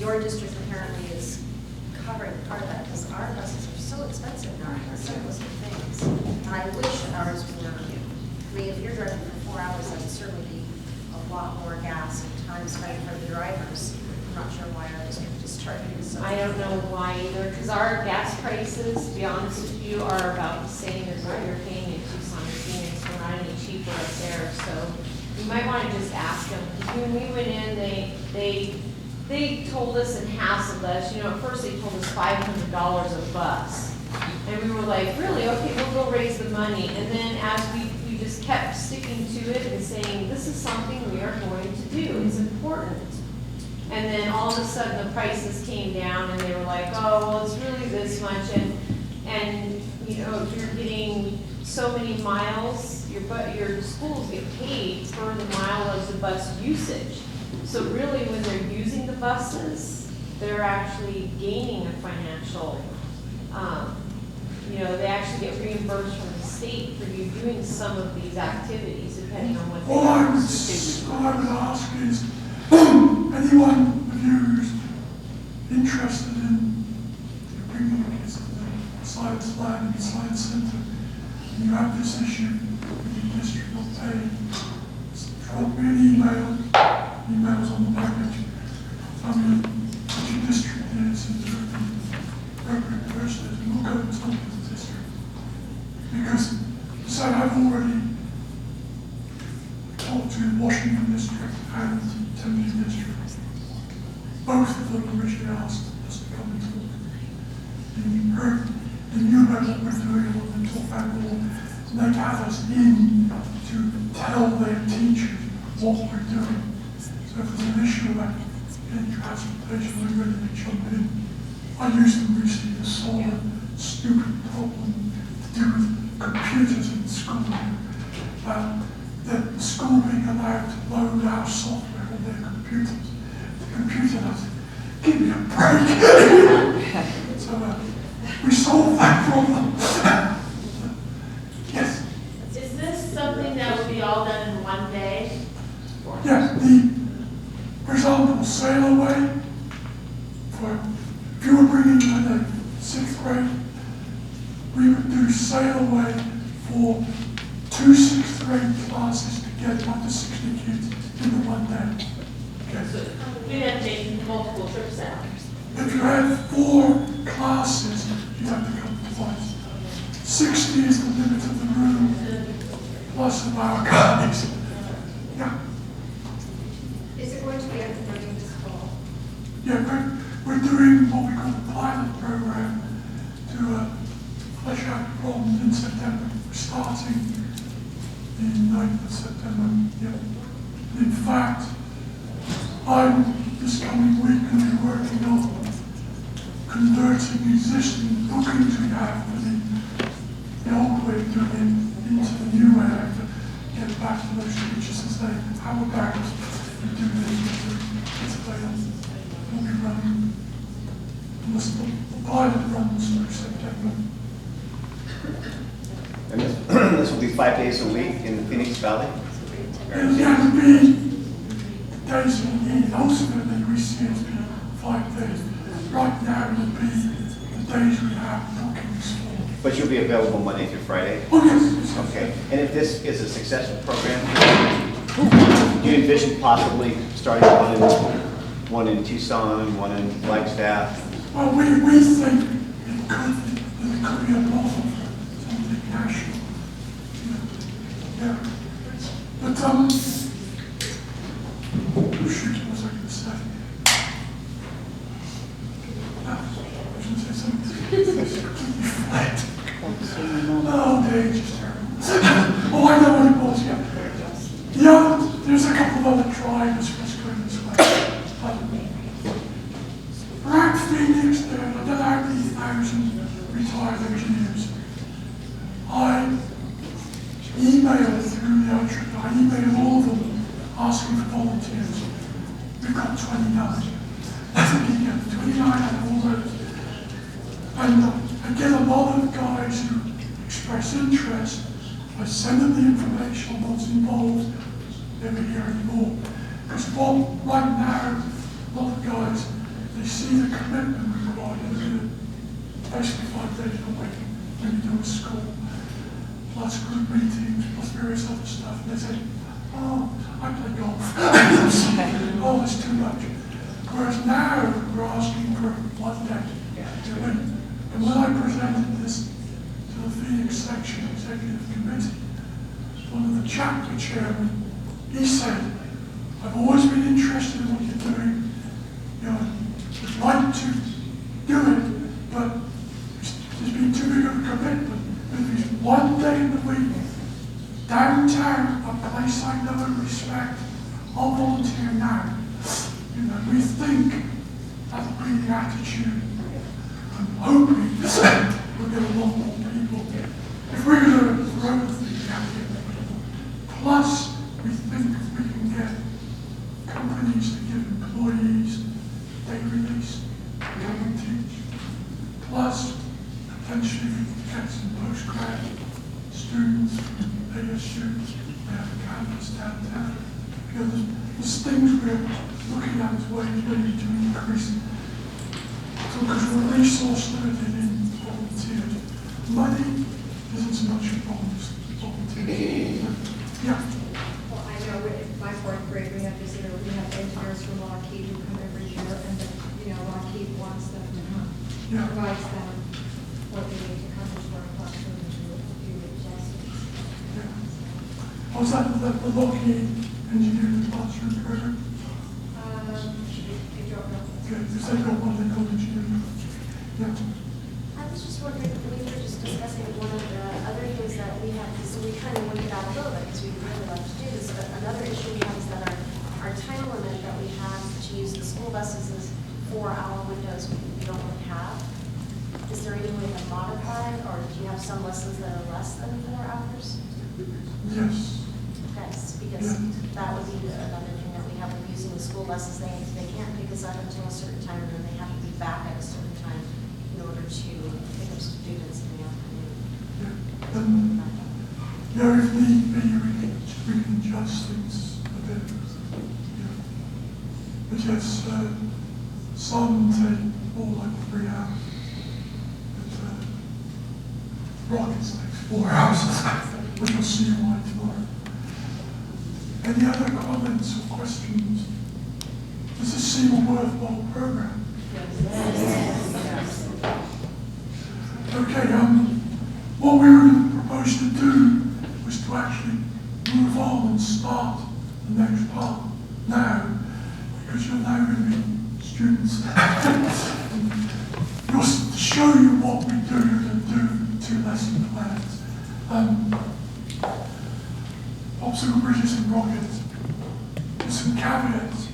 your district apparently is covering part of that, because our buses are so expensive now, the simplest of things. And I wish ours were, I mean, if you're driving for 4 hours, that would certainly be a lot more gas and time spent for the drivers. I'm not sure why our district is charging so. I don't know why either, because our gas prices, to be honest with you, are about the same as what you're paying in Tucson and Phoenix. We're not any cheaper up there, so you might want to just ask them. When we went in, they told us and hassled us. You know, at first they told us $500 a bus, and we were like, really? Okay, we'll go raise the money. And then as we just kept sticking to it and saying, this is something we are going to do. It's important. And then all of a sudden the prices came down and they were like, oh, well, it's really this much. And you know, if you're getting so many miles, your schools get paid for the mileage of bus usage. So really when they're using the buses, they're actually gaining a financial, you know, they actually get reimbursed from the state for you doing some of these activities depending on what they All I would ask is, anyone of you who's interested in bringing the kids to the science lab and the science center, and you have this issue with your district not paying, drop me an email. Emails on the package. Tell me what your district is and who the appropriate person is, and we'll go and talk to the district. Because, so I've already talked to Washington District and Tempe District. Both of them originally asked us to come and talk. And you know what we're doing and talk about more. And they have us in to tell their teachers what we're doing. So if there's an issue about getting transportation, we're ready to jump in. I used to recently solve a stupid problem to do with computers in school. The school being allowed to load our software on their computers. The computer does, give me a break. So we solved that problem. Yes? Is this something that will be all done in one day? Yeah, for example, sail away, if you were bringing in a 6th grade, we would do sail away for 2 6th grade classes to get up to 60 kids in the one day. Okay. So we'd have to make multiple trips out. If you had 4 classes, you'd have to come twice. 60 is the limit of the room, plus of our guys. Yeah. Is it going to be undergoing this fall? Yeah, we're doing what we call the pilot program to flesh out problems in September. We're starting the 9th of September. Yeah. In fact, I'm this coming week going to be working on converting existing bookings we have for the old way of doing it into the new way. I have to get back to those teachers and say, how about we do this? We'll be running, the pilot runs through September. And this will be 5 days a week in the Phoenix Valley? And it would be days in the year. Ultimately, we see it be 5 days. Right now, it would be the days we have bookings for. But you'll be available Monday through Friday? Oh, yes. Okay. And if this is a successful program, do you envision possibly starting one in Tucson, one in Flagstaff? Well, we think it could be a model for something national. Yeah. But, oh shoot, what was I going to say? I was going to say something completely flat. Oh, they just terrible. Oh, I know what it was, yeah. There's a couple of other drivers for us going this way. Around Phoenix, there are about 80,000 retired engineers. I emailed through the outreach, I emailed all of them asking for volunteers. We've got 29. I think you get 29 out of all those. And I get a lot of guys who express interest. I send them the information on what's involved, never hear anymore. Because right now, a lot of guys, they see the commitment required to do basically 5 days a week when you do a school, plus group meetings, plus various other stuff, and they say, oh, I play golf. Oh, it's too much. Whereas now we're asking for 1 day a week. And when I presented this to the Phoenix Section Executive Committee, one of the chapter chairmen, he said, I've always been interested in what you're doing. You know, I'd like to do it, but there's been too big of a commitment. But if it's 1 day in the week, downtown, a place I know and respect, I'll volunteer now. You know, we think that'll be the attitude. I'm hoping we'll get a lot more people. If we're going to grow the thing, we have to get more people. Plus, we think we can get companies to give employees day release, guarantees. Plus, potentially we can get some postgrad students, students, we have a campus downtown. You know, there's things we're looking at as ways maybe to increase. So because we're resource limited in volunteers, money isn't so much a problem as volunteers. Yeah. Well, I know in my 4th grade, we have engineers from Lockheed who come every year, and Lockheed wants them to come. Yeah. Provides them what they need to come to our classroom and do adjustments. Was that the Lockheed engineering classroom program? I don't know. Okay, because they've got one they call engineering. Yeah. I was just wondering, we were just discussing one of the other things that we have, so we kind of worked it out a little bit because we really like to do this, but another issue we have is that our time limit that we have to use the school buses is 4-hour windows we don't really have. Is there any way to modify, or do you have some lessons that are less than 4 hours? Yes. Yes, because that would be another thing that we have with using the school buses. They can't pick us up until a certain time, and then they have to be back at a certain time in order to pick up students in the afternoon. If need be, we can adjust things a bit. Yeah. But yes, some take more like 3 hours. But rockets takes 4 hours, which we'll see why tomorrow. Any other comments or questions? Does this seem a worthwhile program? Yes. Okay, what we were proposed to do was to actually move on and start the next part now, because you're now going to be students. Just to show you what we do and do 2 lesson plans. Obstacle bridges and rockets. There's some caveats.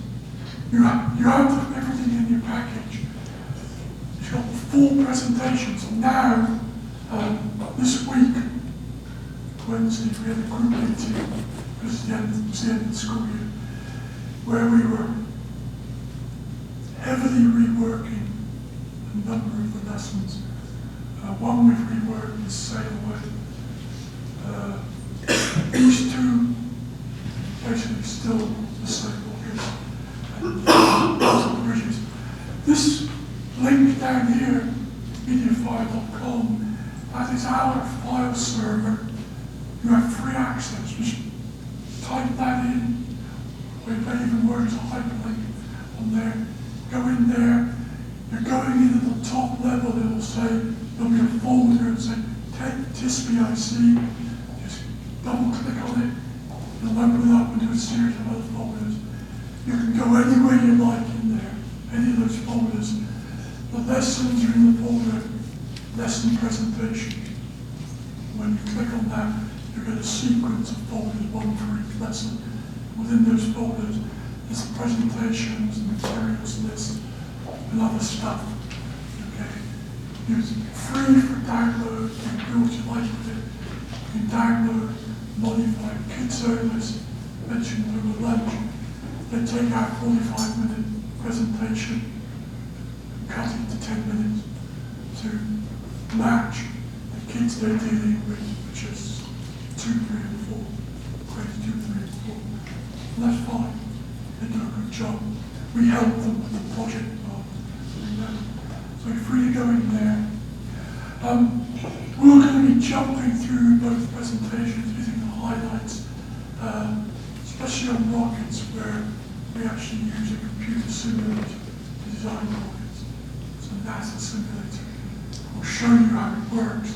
You have everything in your package. You've got the full presentation. So now, this week, Wednesday, we had a group meeting, it was the end of the school year, where we were heavily reworking a number of the lessons. One we've reworked is sail away. These 2 basically still the same and bridges. This link down here, mediafire.com, that is our file server. You have free access. Just type that in. It may even work as a hyperlink on there. Go in there. You're going in at the top level. It'll say, there'll be a folder and say, TISP Biosphere. Just double click on it. It'll open up into a series of other folders. You can go anywhere you like in there, any of those folders. The lessons are in the folder, lesson presentation. When you click on that, you get a sequence of folders, 1 for each lesson. Within those folders, there's the presentations, the materials list, and other stuff. Okay, it's free for download. You can do what you like with it. You can download, modify. Kids service mentioned over lunch. They take our 45-minute presentation and cut it to 10 minutes to match the kids they're dealing with, which is 2, 3, and 4, grades 2, 3, and 4. And that's fine. They do a good job. We help them with the project part. so you're free to go in there. We're going to be jumping through both presentations using the highlights, especially on rockets where we actually use a computer simulator to design rockets. It's a NASA simulator. We'll show you how it works.